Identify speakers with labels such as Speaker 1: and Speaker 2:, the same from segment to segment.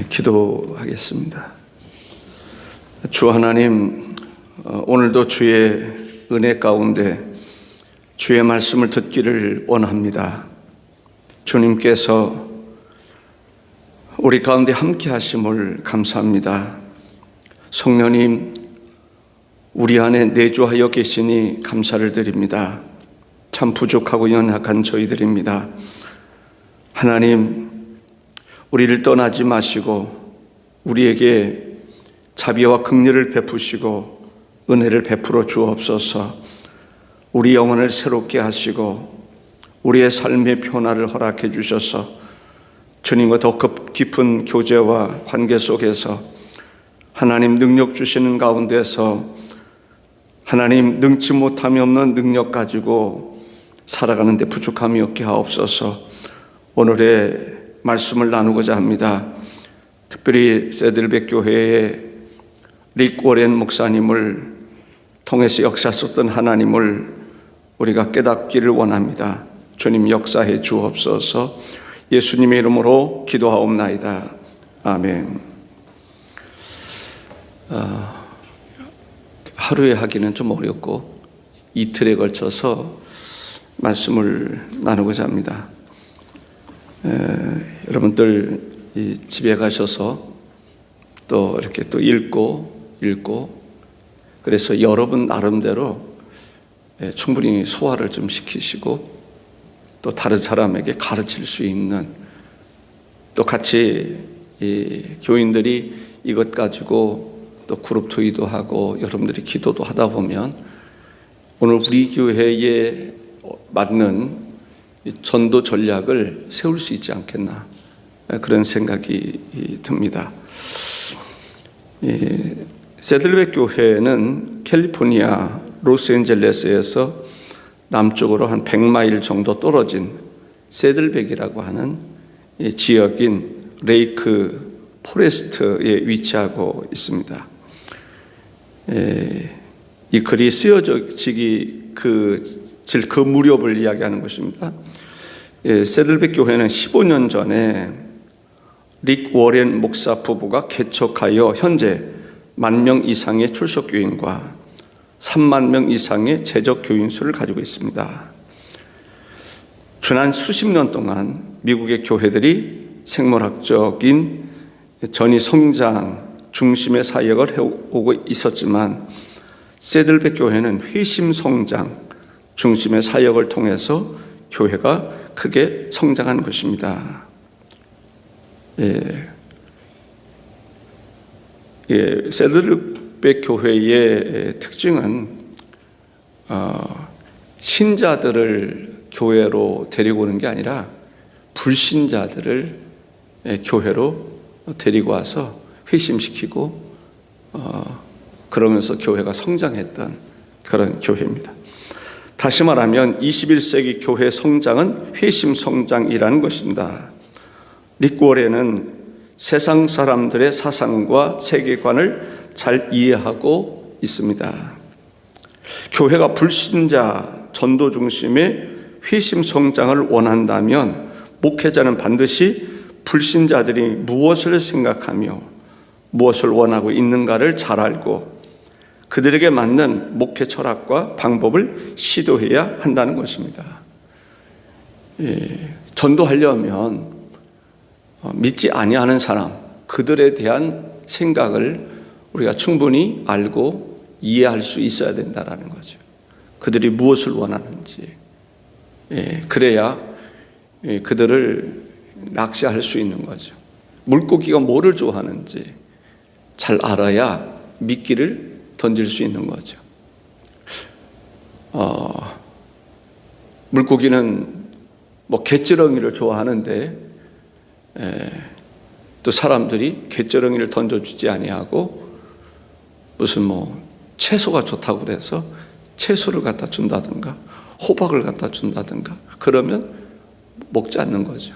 Speaker 1: 기도하겠습니다. 주 하나님, 오늘도 주의 은혜 가운데 주의 말씀을 듣기를 원합니다. 주님께서 우리 가운데 함께 하심을 감사합니다. 성령님, 우리 안에 내주하여 계시니 감사를 드립니다. 참 부족하고 연약한 저희들입니다. 하나님, 우리를 떠나지 마시고 우리에게 자비와 긍휼을 베푸시고 은혜를 베풀어 주옵소서. 우리 영혼을 새롭게 하시고 우리의 삶의 변화를 허락해 주셔서 주님과 더 깊은 교제와 관계 속에서 하나님 능력 주시는 가운데서 하나님 능치 못함이 없는 능력 가지고 살아가는데 부족함이 없게 하옵소서. 오늘의 말씀을 나누고자 합니다. 특별히 새들백 교회의 릭 워렌 목사님을 통해서 역사하셨던 하나님을 우리가 깨닫기를 원합니다. 주님 역사해 주옵소서. 예수님의 이름으로 기도하옵나이다. 아멘. 하루에 하기는 좀 어렵고 이틀에 걸쳐서 말씀을 나누고자 합니다. 여러분들 집에 가셔서 또 이렇게 또 읽고 그래서 여러분 나름대로 충분히 소화를 좀 시키시고 또 다른 사람에게 가르칠 수 있는, 또 같이 교인들이 이것 가지고 또 그룹 토의도 하고 여러분들이 기도도 하다 보면 오늘 우리 교회에 맞는 전도 전략을 세울 수 있지 않겠나, 그런 생각이 듭니다. 새들백 교회는 캘리포니아 로스앤젤레스에서 남쪽으로 한 100마일 정도 떨어진 새들백이라고 하는 지역인 레이크 포레스트에 위치하고 있습니다. 이 글이 쓰여지기 그 무렵을 이야기하는 것입니다. 새들백 교회는 15년 전에 릭 워렌 목사 부부가 개척하여 현재 10,000명 이상의 출석 교인과 3만 명 이상의 재적 교인 수를 가지고 있습니다. 지난 수십 년 동안 미국의 교회들이 생물학적인 전위 성장 중심의 사역을 해오고 있었지만 새들백 교회는 회심 성장 중심의 사역을 통해서 교회가 크게 성장한 것입니다. 새들백 교회의 특징은 신자들을 교회로 데리고 오는 게 아니라 불신자들을 교회로 데리고 와서 회심시키고 그러면서 교회가 성장했던 그런 교회입니다. 다시 말하면 21세기 교회 성장은 회심 성장이라는 것입니다. 릭 워렌은 세상 사람들의 사상과 세계관을 잘 이해하고 있습니다. 교회가 불신자 전도 중심의 회심 성장을 원한다면 목회자는 반드시 불신자들이 무엇을 생각하며 무엇을 원하고 있는가를 잘 알고 그들에게 맞는 목회 철학과 방법을 시도해야 한다는 것입니다. 전도하려면 믿지 아니하는 사람, 그들에 대한 생각을 우리가 충분히 알고 이해할 수 있어야 된다는 거죠. 그들이 무엇을 원하는지, 그래야 그들을 낚시할 수 있는 거죠. 물고기가 뭐를 좋아하는지 잘 알아야 미끼를 던질 수 있는 거죠. 물고기는 갯지렁이를 좋아하는데 또 사람들이 갯지렁이를 던져주지 아니하고 무슨 채소가 좋다고 그래서 채소를 갖다 준다든가 호박을 갖다 준다든가 그러면 먹지 않는 거죠.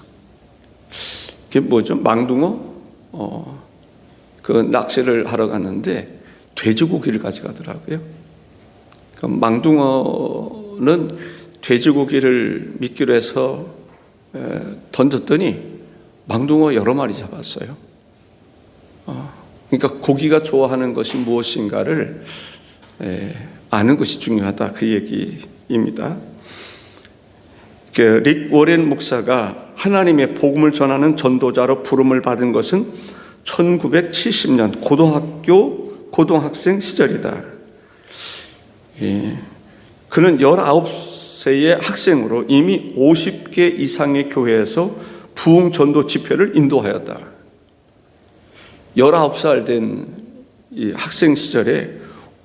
Speaker 1: 그게 뭐죠? 망둥어 그 낚시를 하러 갔는데 돼지고기를 가져가더라고요. 망둥어는 돼지고기를 미끼로 해서 던졌더니 망둥어 여러 마리 잡았어요. 그러니까 고기가 좋아하는 것이 무엇인가를 아는 것이 중요하다, 그 얘기입니다. 릭 워렌 목사가 하나님의 복음을 전하는 전도자로 부름을 받은 것은 1970년 고등학생 시절이다. 그는 19세의 학생으로 이미 50개 이상의 교회에서 부흥 전도 집회를 인도하였다. 19살 된 이 학생 시절에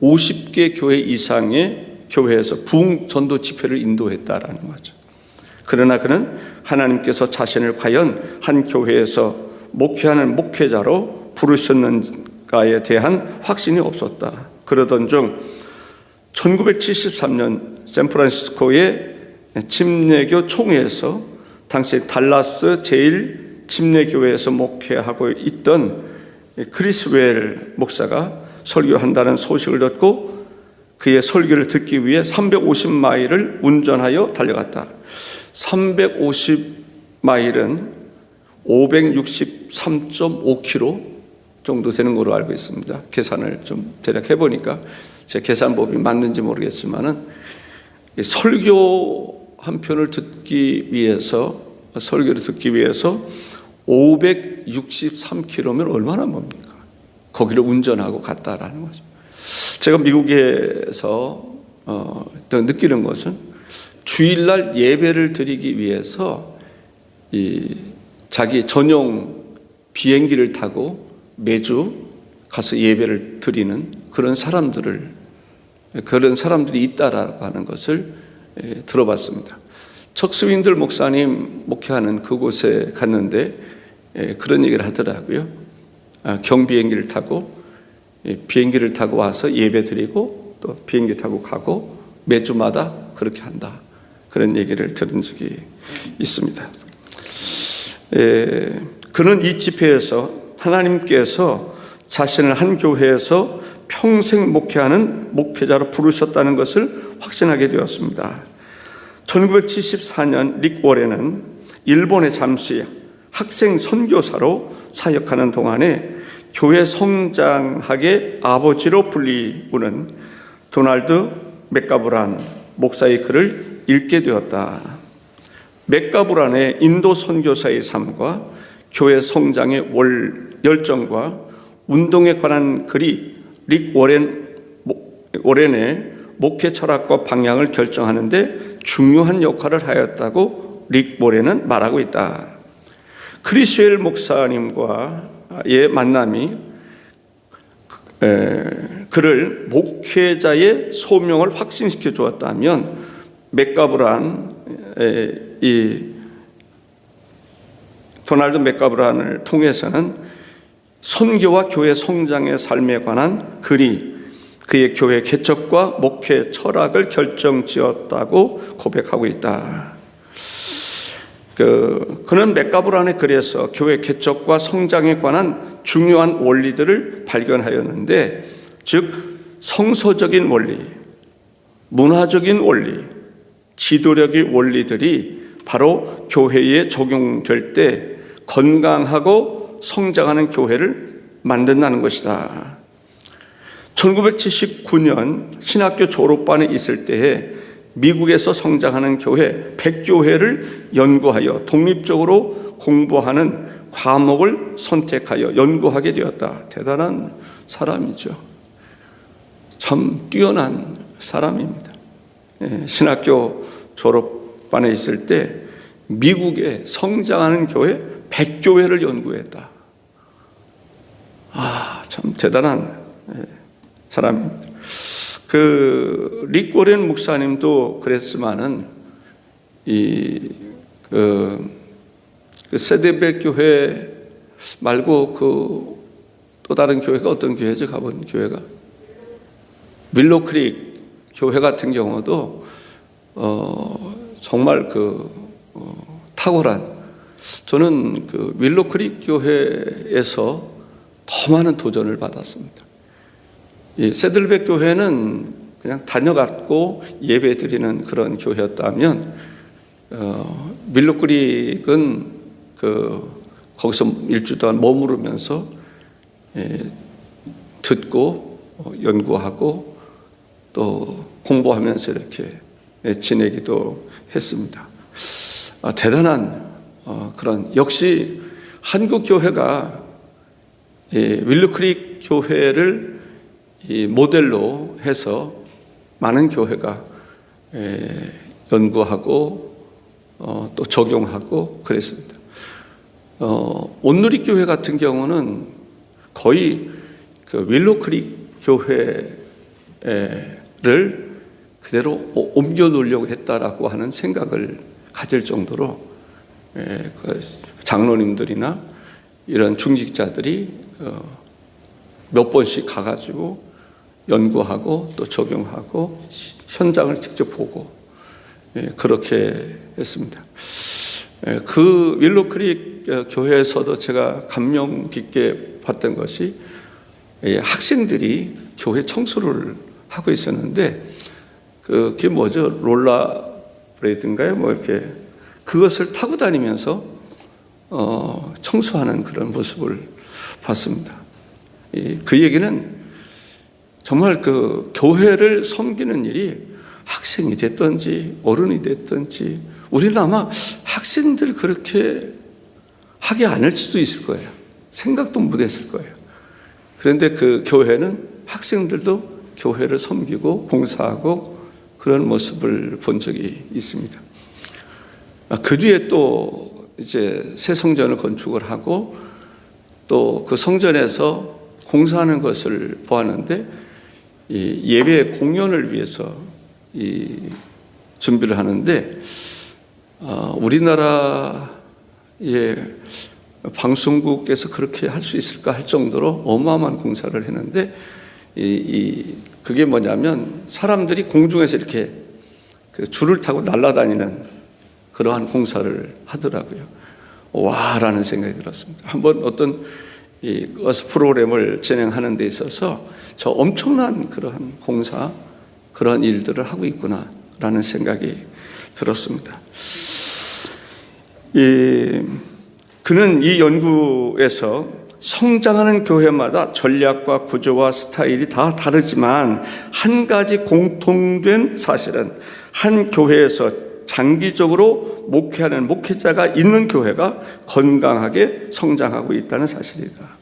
Speaker 1: 50개 교회 이상의 교회에서 부흥 전도 집회를 인도했다라는 거죠. 그러나 그는 하나님께서 자신을 과연 한 교회에서 목회하는 목회자로 부르셨는가에 대한 확신이 없었다. 그러던 중 1973년 샌프란시스코의 침례교 총회에서 당시 달라스 제1침례교회에서 목회하고 있던 크리스웰 목사가 설교한다는 소식을 듣고 그의 설교를 듣기 위해 350마일을 운전하여 달려갔다. 350마일은 563.5km 정도 되는 걸로 알고 있습니다. 계산을 좀 대략 해보니까 제 계산법이 맞는지 모르겠지만은 설교 한 편을 설교를 듣기 위해서 563km면 얼마나 멉니까? 거기를 운전하고 갔다라는 거죠. 제가 미국에서 더 느끼는 것은 주일날 예배를 드리기 위해서 자기 전용 비행기를 타고 매주 가서 예배를 드리는 그런 사람들이 있다라고 하는 것을 들어봤습니다. 척 스윈들 목사님 목회하는 그곳에 갔는데 그런 얘기를 하더라고요. 경비행기를 타고 비행기를 타고 와서 예배 드리고 또 비행기 타고 가고 매주마다 그렇게 한다, 그런 얘기를 들은 적이 있습니다. 그는 이 집회에서 하나님께서 자신을 한 교회에서 평생 목회하는 목회자로 부르셨다는 것을 확신하게 되었습니다. 1974년 릭 워렌은 일본에 잠시 학생 선교사로 사역하는 동안에 교회 성장학의 아버지로 불리우는 도널드 맥가브란 목사의 글을 읽게 되었다. 맥가브란의 인도 선교사의 삶과 교회 성장의 열정과 운동에 관한 글이 릭 워렌의 목회 철학과 방향을 결정하는데 중요한 역할을 하였다고 릭 워렌은 말하고 있다. 크리스웰 목사님과의 만남이 그를 목회자의 소명을 확신시켜 주었다면 도널드 맥가브란을 통해서는 선교와 교회 성장의 삶에 관한 글이 그의 교회 개척과 목회 철학을 결정지었다고 고백하고 있다. 그는 맥가브란의 글에서 교회 개척과 성장에 관한 중요한 원리들을 발견하였는데, 즉 성서적인 원리, 문화적인 원리, 지도력의 원리들이 바로 교회에 적용될 때 건강하고 성장하는 교회를 만든다는 것이다. 1979년 신학교 졸업반에 있을 때에 미국에서 성장하는 교회 100교회를 연구하여 독립적으로 공부하는 과목을 선택하여 연구하게 되었다. 대단한 사람이죠. 참 뛰어난 사람입니다. 신학교 졸업반에 있을 때 미국에 성장하는 교회 100교회를 연구했다. 참 대단한 사람입니다. 릭 워렌 목사님도 그랬지만은 세데백 교회 말고 또 다른 교회가 어떤 교회죠? 가본 교회가 윌로크릭 교회 같은 경우도 정말 탁월한, 저는 윌로크릭 교회에서 더 많은 도전을 받았습니다. 이 세들백 교회는 그냥 다녀갔고 예배 드리는 그런 교회였다면 윌로크릭은 거기서 일주 동안 머무르면서 듣고 연구하고 또 공부하면서 이렇게 지내기도 했습니다. 대단한 그런, 역시 한국 교회가 윌로크릭 교회를 모델로 해서 많은 교회가 연구하고 또 적용하고 그랬습니다. 온누리 교회 같은 경우는 거의 그 윌로크릭 교회를 그대로 옮겨 놓으려고 했다라고 하는 생각을 가질 정도로 그 장로님들이나 이런 중직자들이 몇 번씩 가가지고 연구하고 또 적용하고 현장을 직접 보고 그렇게 했습니다. 그 윌로크릭 교회에서도 제가 감명 깊게 봤던 것이 학생들이 교회 청소를 하고 있었는데 그게 뭐죠? 롤러브레이드인가요? 뭐 이렇게 그것을 타고 다니면서 청소하는 그런 모습을 봤습니다. 그 얘기는 정말 그 교회를 섬기는 일이 학생이 됐든지 어른이 됐든지, 우리는 아마 학생들 그렇게 하게 않을 수도 있을 거예요. 생각도 못했을 거예요. 그런데 그 교회는 학생들도 교회를 섬기고 봉사하고 그런 모습을 본 적이 있습니다. 그 뒤에 또 이제 새 성전을 건축을 하고 또 그 성전에서 공사하는 것을 보았는데, 이 예배 공연을 위해서 이 준비를 하는데 우리나라의 방송국에서 그렇게 할 수 있을까 할 정도로 어마어마한 공사를 했는데, 그게 뭐냐면 사람들이 공중에서 이렇게 그 줄을 타고 날아다니는 그러한 공사를 하더라고요. 와라는 생각이 들었습니다. 한번 어떤 프로그램을 진행하는 데 있어서 저 엄청난 그러한 공사, 그런 일들을 하고 있구나라는 생각이 들었습니다. 그는 이 연구에서 성장하는 교회마다 전략과 구조와 스타일이 다 다르지만 한 가지 공통된 사실은 한 교회에서 장기적으로 목회하는 목회자가 있는 교회가 건강하게 성장하고 있다는 사실이다.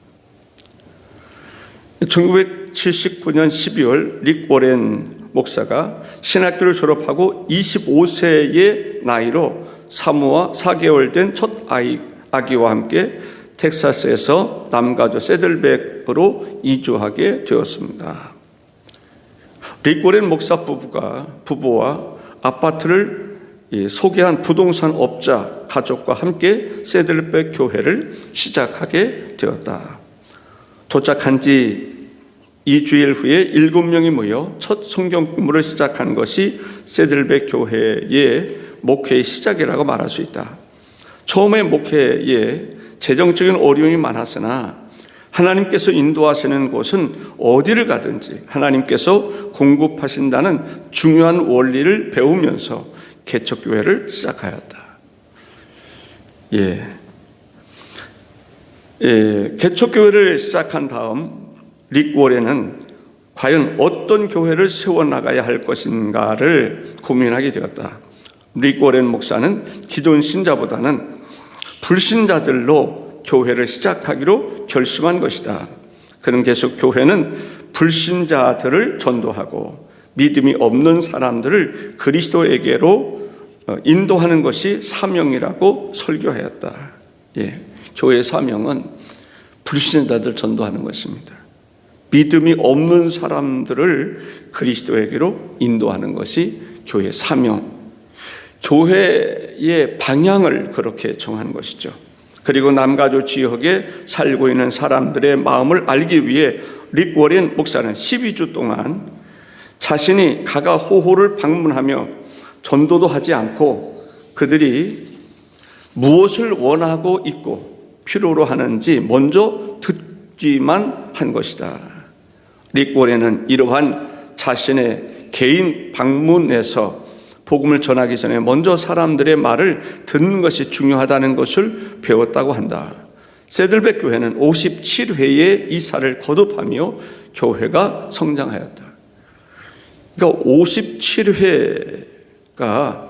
Speaker 1: 1979년 12월 릭 워렌 목사가 신학교를 졸업하고 25세의 나이로 사모와 4개월 된 첫 아기와 함께 텍사스에서 남가주 새들백으로 이주하게 되었습니다. 릭 워렌 목사 부부와 아파트를 소개한 부동산 업자 가족과 함께 새들백 교회를 시작하게 되었다. 도착한 지 2주일 후에 7명이 모여 첫 성경 공부를 시작한 것이 새들백 교회의 목회의 시작이라고 말할 수 있다. 처음에 목회에 재정적인 어려움이 많았으나 하나님께서 인도하시는 곳은 어디를 가든지 하나님께서 공급하신다는 중요한 원리를 배우면서 개척교회를 시작하였다. 개척교회를 시작한 다음 릭 워렌은 과연 어떤 교회를 세워나가야 할 것인가를 고민하게 되었다. 릭 워렌 목사는 기존 신자보다는 불신자들로 교회를 시작하기로 결심한 것이다. 그는 계속 교회는 불신자들을 전도하고 믿음이 없는 사람들을 그리스도에게로 인도하는 것이 사명이라고 설교하였다. 교회의 사명은 불신자들 전도하는 것입니다. 믿음이 없는 사람들을 그리스도에게로 인도하는 것이 교회의 사명, 교회의 방향을 그렇게 정하는 것이죠. 그리고 남가주 지역에 살고 있는 사람들의 마음을 알기 위해 릭 워렌 목사는 12주 동안 자신이 가가호호를 방문하며 전도도 하지 않고 그들이 무엇을 원하고 있고 필요로 하는지 먼저 듣기만 한 것이다. 릭 워렌은 이러한 자신의 개인 방문에서 복음을 전하기 전에 먼저 사람들의 말을 듣는 것이 중요하다는 것을 배웠다고 한다. 세들백 교회는 57회의 이사를 거듭하며 교회가 성장하였다. 그러니까 57회가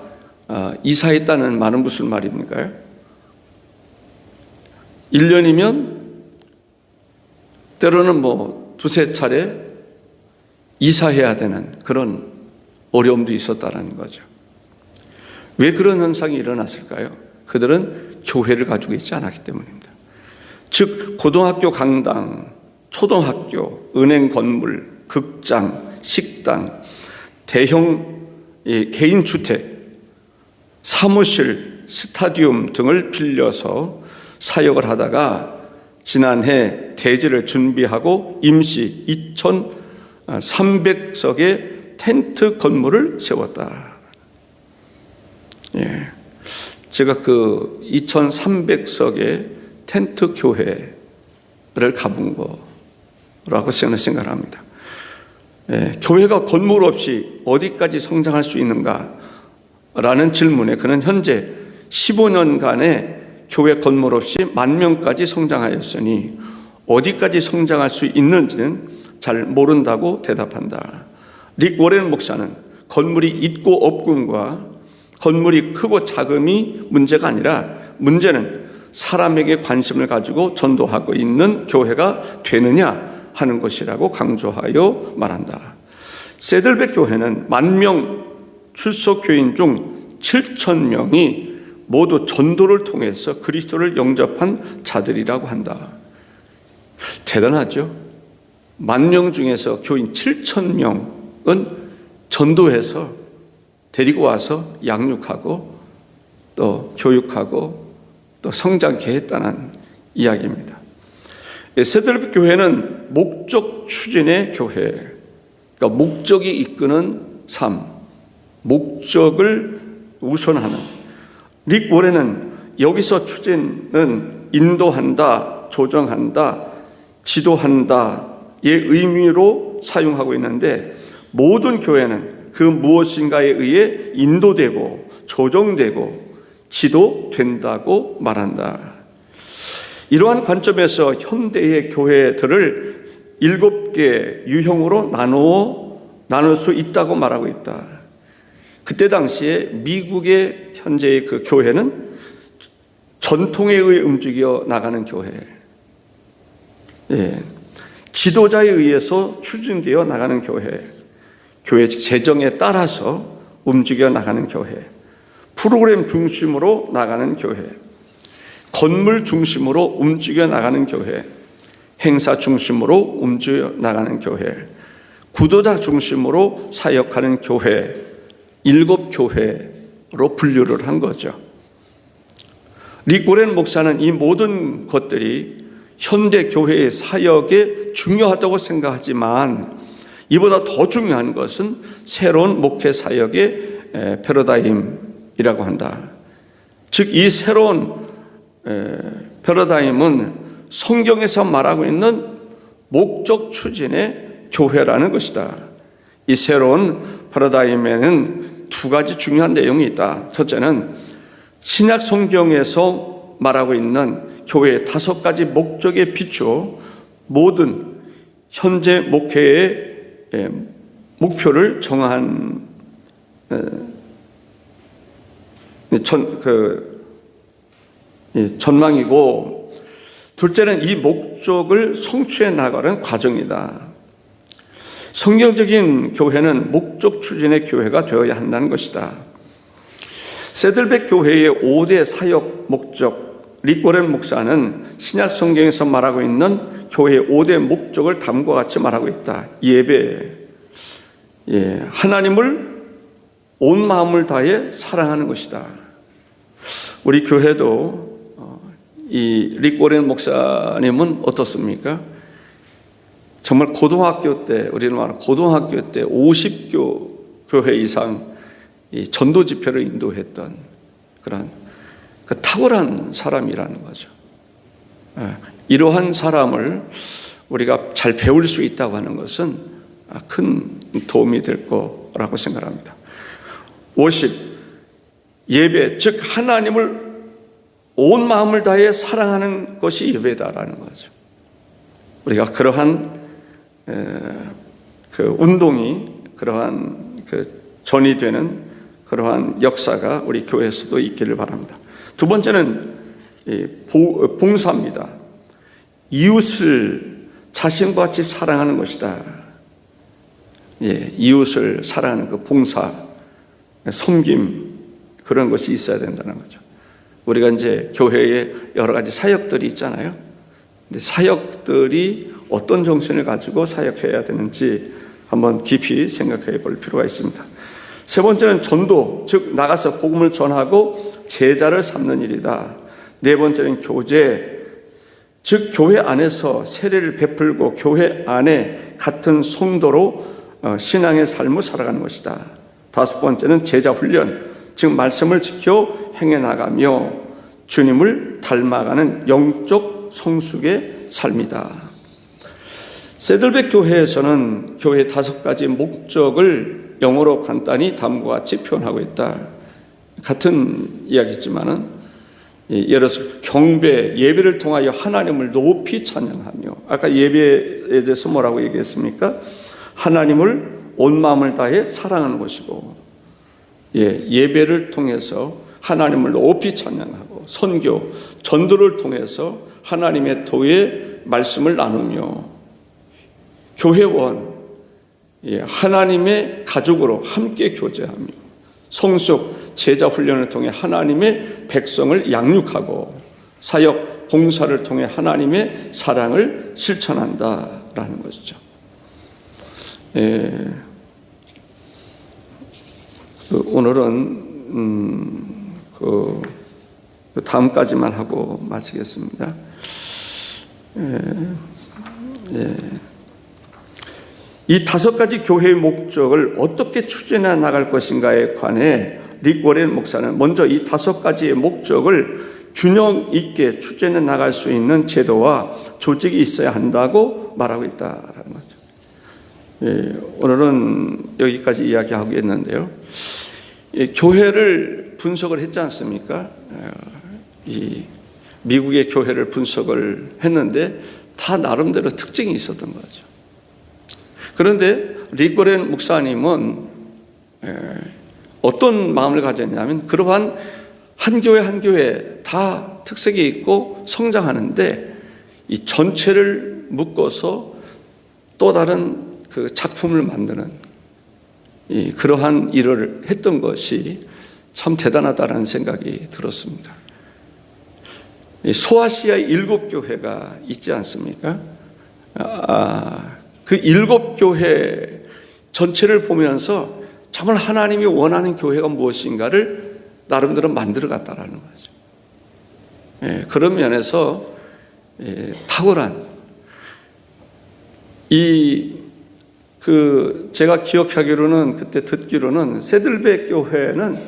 Speaker 1: 이사했다는 말은 무슨 말입니까? 1년이면 때로는 두세 차례 이사해야 되는 그런 어려움도 있었다는 거죠. 왜 그런 현상이 일어났을까요? 그들은 교회를 가지고 있지 않았기 때문입니다. 즉 고등학교 강당, 초등학교, 은행 건물, 극장, 식당, 대형 개인 주택, 사무실, 스타디움 등을 빌려서 사역을 하다가 지난해 대지를 준비하고 임시 2,300석의 텐트 건물을 세웠다. 제가 그 2,300석의 텐트 교회를 가본 거라고 생각합니다. 교회가 건물 없이 어디까지 성장할 수 있는가라는 질문에 그는 현재 15년간의 교회 건물 없이 10,000명까지 성장하였으니 어디까지 성장할 수 있는지는 잘 모른다고 대답한다. 릭 워렌 목사는 건물이 있고 없음과 건물이 크고 작음이 문제가 아니라 문제는 사람에게 관심을 가지고 전도하고 있는 교회가 되느냐 하는 것이라고 강조하여 말한다. 세들백 교회는 10,000명 출석 교인 중 7,000명이 모두 전도를 통해서 그리스도를 영접한 자들이라고 한다. 대단하죠? 10,000명 중에서 교인 7,000명은 전도해서 데리고 와서 양육하고 또 교육하고 또 성장케 했다는 이야기입니다. 세들백 교회는 목적 추진의 교회, 그러니까 목적이 이끄는 삶, 목적을 우선하는. 릭 워렌은 여기서 추진은 인도한다, 조정한다, 지도한다의 의미로 사용하고 있는데 모든 교회는 그 무엇인가에 의해 인도되고 조정되고 지도된다고 말한다. 이러한 관점에서 현대의 교회들을 7개 유형으로 나눌 수 있다고 말하고 있다. 그때 당시에 미국의 현재의 그 교회는 전통에 의해 움직여 나가는 교회, 지도자에 의해서 추진되어 나가는 교회, 교회 재정에 따라서 움직여 나가는 교회, 프로그램 중심으로 나가는 교회, 건물 중심으로 움직여 나가는 교회, 행사 중심으로 움직여 나가는 교회, 구도자 중심으로 사역하는 교회, 7교회로 분류를 한 거죠. 릭 워렌 목사는 이 모든 것들이 현대 교회의 사역에 중요하다고 생각하지만 이보다 더 중요한 것은 새로운 목회 사역의 패러다임이라고 한다. 즉 이 새로운 패러다임은 성경에서 말하고 있는 목적 추진의 교회라는 것이다. 이 새로운 패러다임에는 2가지 중요한 내용이 있다. 첫째는 신약 성경에서 말하고 있는 교회의 5가지 목적에 비추어 모든 현재 목회의 목표를 정한 전망이고, 둘째는 이 목적을 성취해 나가는 과정이다. 성경적인 교회는 목적 추진의 교회가 되어야 한다는 것이다. 세들백 교회의 5대 사역 목적, 릭 워렌 목사는 신약 성경에서 말하고 있는 교회의 5대 목적을 다음과 같이 말하고 있다. 예배, 하나님을 온 마음을 다해 사랑하는 것이다. 우리 교회도 이 릭 워렌 목사님은 어떻습니까? 정말 고등학교 때, 우리는 말하는 고등학교 때 50교회 이상 이 전도 집회를 인도했던 그런 그 탁월한 사람이라는 거죠. 이러한 사람을 우리가 잘 배울 수 있다고 하는 것은 큰 도움이 될 거라고 생각합니다. 50. 예배, 즉 하나님을 온 마음을 다해 사랑하는 것이 예배다라는 거죠. 우리가 그러한 그 운동이, 그러한 그 전이 되는 그러한 역사가 우리 교회에서도 있기를 바랍니다. 두 번째는 봉사입니다. 이웃을 자신과 같이 사랑하는 것이다. 이웃을 사랑하는 그 봉사, 섬김, 그런 것이 있어야 된다는 거죠. 우리가 이제 교회에 여러 가지 사역들이 있잖아요. 근데 사역들이 어떤 정신을 가지고 사역해야 되는지 한번 깊이 생각해 볼 필요가 있습니다. 세 번째는 전도, 즉 나가서 복음을 전하고 제자를 삼는 일이다. 네 번째는 교제, 즉 교회 안에서 세례를 베풀고 교회 안에 같은 성도로 신앙의 삶을 살아가는 것이다. 다섯 번째는 제자 훈련, 즉 말씀을 지켜 행해 나가며 주님을 닮아가는 영적 성숙의 삶이다. 세들백 교회에서는 교회의 5가지 목적을 영어로 간단히 다음과 같이 표현하고 있다. 같은 이야기지만은, 예를 들어서 경배, 예배를 통하여 하나님을 높이 찬양하며, 아까 예배에 대해서 뭐라고 얘기했습니까? 하나님을 온 마음을 다해 사랑하는 것이고, 예배를 통해서 하나님을 높이 찬양하고, 선교, 전도를 통해서 하나님의 도의 말씀을 나누며, 교회원, 하나님의 가족으로 함께 교제하며, 성숙, 제자 훈련을 통해 하나님의 백성을 양육하고, 사역, 봉사를 통해 하나님의 사랑을 실천한다라는 것이죠. 오늘은 다음까지만 하고 마치겠습니다. 이 5가지 교회의 목적을 어떻게 추진해 나갈 것인가에 관해 릭 워렌 목사는 먼저 이 5가지의 목적을 균형 있게 추진해 나갈 수 있는 제도와 조직이 있어야 한다고 말하고 있다라는 거죠. 오늘은 여기까지 이야기하겠는데요. 교회를 분석을 했지 않습니까? 이 미국의 교회를 분석을 했는데 다 나름대로 특징이 있었던 거죠. 그런데 릭 워렌 목사님은 어떤 마음을 가졌냐면, 그러한 한 교회 한 교회 다 특색이 있고 성장하는데 이 전체를 묶어서 또 다른 그 작품을 만드는 그러한 일을 했던 것이 참 대단하다는 생각이 들었습니다. 소아시아의 7교회가 있지 않습니까? 그 7교회 전체를 보면서 정말 하나님이 원하는 교회가 무엇인가를 나름대로 만들어 갔다라는 거죠. 그런 면에서 탁월한 제가 기억하기로는, 그때 듣기로는 세들백 교회는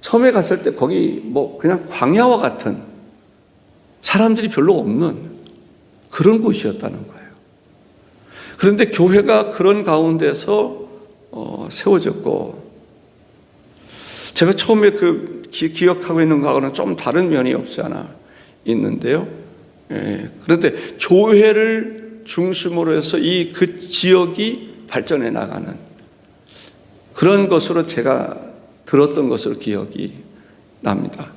Speaker 1: 처음에 갔을 때 거기 그냥 광야와 같은, 사람들이 별로 없는 그런 곳이었다는 거예요. 그런데 교회가 그런 가운데서 세워졌고, 제가 처음에 기억하고 있는 거하고는 좀 다른 면이 없지 않아 있는데요. 그런데 교회를 중심으로 해서 그 지역이 발전해 나가는 그런 것으로 제가 들었던 것으로 기억이 납니다.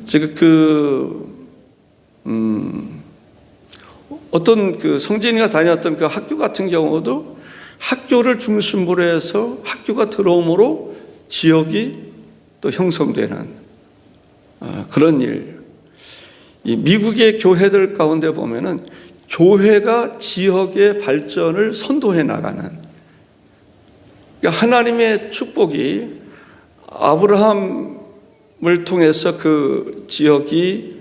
Speaker 1: 제가 어떤 성진이가 다녔던 그 학교 같은 경우도 학교를 중심으로 해서 학교가 들어옴으로 지역이 또 형성되는 그런 일. 이 미국의 교회들 가운데 보면은 교회가 지역의 발전을 선도해 나가는, 그러니까 하나님의 축복이 아브라함을 통해서 그 지역이,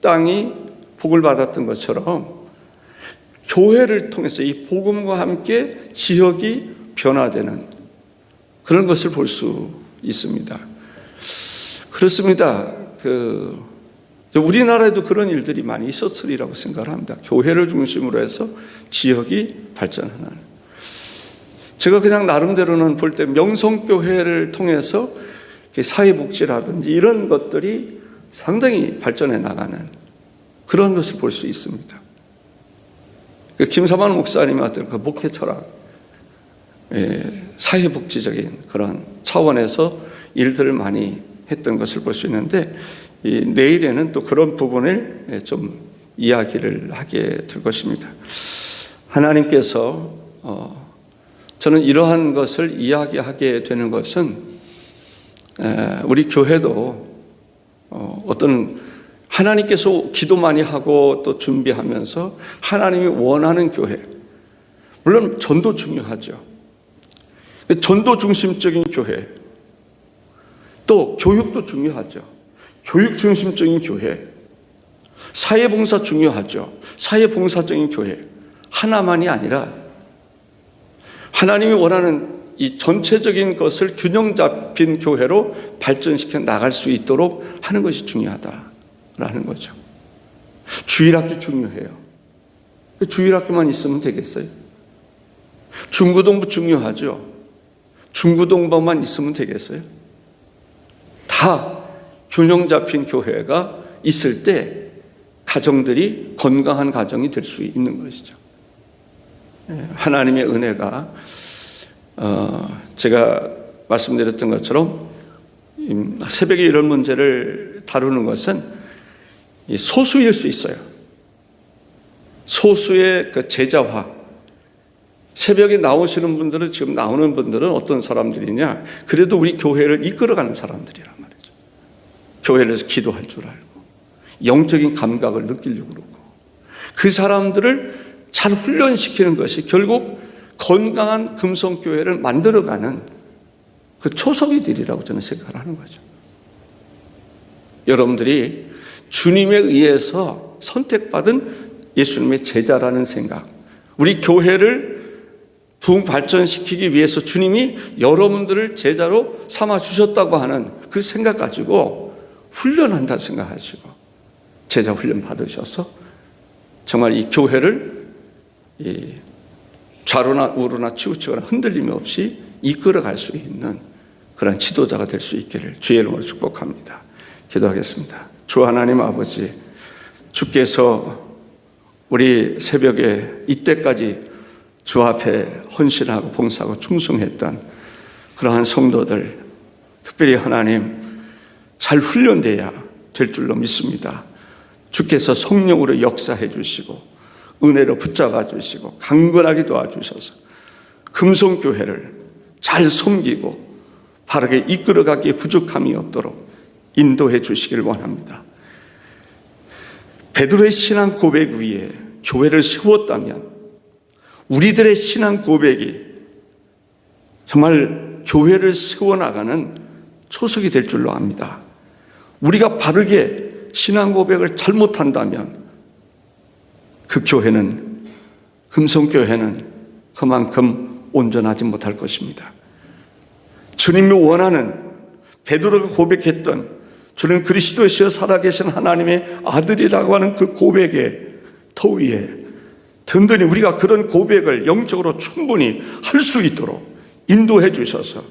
Speaker 1: 땅이 복을 받았던 것처럼 교회를 통해서 이 복음과 함께 지역이 변화되는 그런 것을 볼 수 있습니다. 그렇습니다. 우리나라에도 그런 일들이 많이 있었으리라고 생각을 합니다. 교회를 중심으로 해서 지역이 발전하는. 제가 그냥 나름대로는 볼 때 명성교회를 통해서 사회복지라든지 이런 것들이 상당히 발전해 나가는 그런 것을 볼 수 있습니다. 김사만 목사님의 어떤 그 목회 철학, 사회복지적인 그런 차원에서 일들을 많이 했던 것을 볼 수 있는데, 내일에는 또 그런 부분을 좀 이야기를 하게 될 것입니다. 하나님께서 저는 이러한 것을 이야기하게 되는 것은 우리 교회도 어떤 하나님께서 기도 많이 하고 또 준비하면서 하나님이 원하는 교회, 물론 전도 중요하죠. 전도 중심적인 교회, 또 교육도 중요하죠. 교육 중심적인 교회, 사회봉사 중요하죠. 사회봉사적인 교회 하나만이 아니라 하나님이 원하는 이 전체적인 것을 균형 잡힌 교회로 발전시켜 나갈 수 있도록 하는 것이 중요하다라는 거죠. 주일학교 중요해요. 주일학교만 있으면 되겠어요? 중고등부 중요하죠. 중고등부만 있으면 되겠어요? 다 균형 잡힌 교회가 있을 때 가정들이 건강한 가정이 될 수 있는 것이죠. 하나님의 은혜가 제가 말씀드렸던 것처럼 새벽에 이런 문제를 다루는 것은 소수일 수 있어요. 소수의 그 제자화. 새벽에 나오시는 분들은, 지금 나오는 분들은 어떤 사람들이냐? 그래도 우리 교회를 이끌어가는 사람들이란 말이죠. 교회에서 기도할 줄 알고 영적인 감각을 느끼려고 그러고, 그 사람들을 잘 훈련시키는 것이 결국 건강한 금성교회를 만들어가는 그 초석이 되리라고 저는 생각을 하는 거죠. 여러분들이 주님에 의해서 선택받은 예수님의 제자라는 생각, 우리 교회를 부흥 발전시키기 위해서 주님이 여러분들을 제자로 삼아주셨다고 하는 그 생각 가지고 훈련한다 생각하시고 제자 훈련 받으셔서 정말 이 교회를 좌로나 우로나 치우치거나 흔들림 없이 이끌어갈 수 있는 그런 지도자가 될 수 있기를 주의 이름으로 축복합니다. 기도하겠습니다. 주 하나님 아버지, 주께서 우리 새벽에 이때까지 주 앞에 헌신하고 봉사하고 충성했던 그러한 성도들, 특별히 하나님 잘 훈련돼야 될 줄로 믿습니다. 주께서 성령으로 역사해 주시고 은혜로 붙잡아 주시고 강건하게 도와주셔서 금성교회를 잘 섬기고 바르게 이끌어가기에 부족함이 없도록 인도해 주시길 원합니다. 베드로의 신앙 고백 위에 교회를 세웠다면 우리들의 신앙 고백이 정말 교회를 세워나가는 초석이 될 줄로 압니다. 우리가 바르게 신앙 고백을 잘못한다면 그 교회는, 금성교회는 그만큼 온전하지 못할 것입니다. 주님이 원하는, 베드로가 고백했던 주는 그리스도시여 살아계신 하나님의 아들이라고 하는 그 고백의 터 위에 든든히 우리가 그런 고백을 영적으로 충분히 할 수 있도록 인도해 주셔서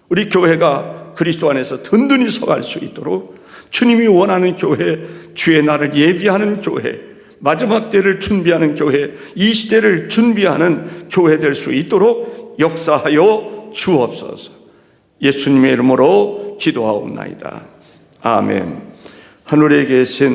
Speaker 1: 우리 교회가 그리스도 안에서 든든히 서갈 수 있도록 주님이 원하는 교회, 주의 날을 예비하는 교회, 마지막 때를 준비하는 교회, 이 시대를 준비하는 교회 될 수 있도록 역사하여 주옵소서. 예수님의 이름으로 기도하옵나이다. 아멘. 하늘에 계신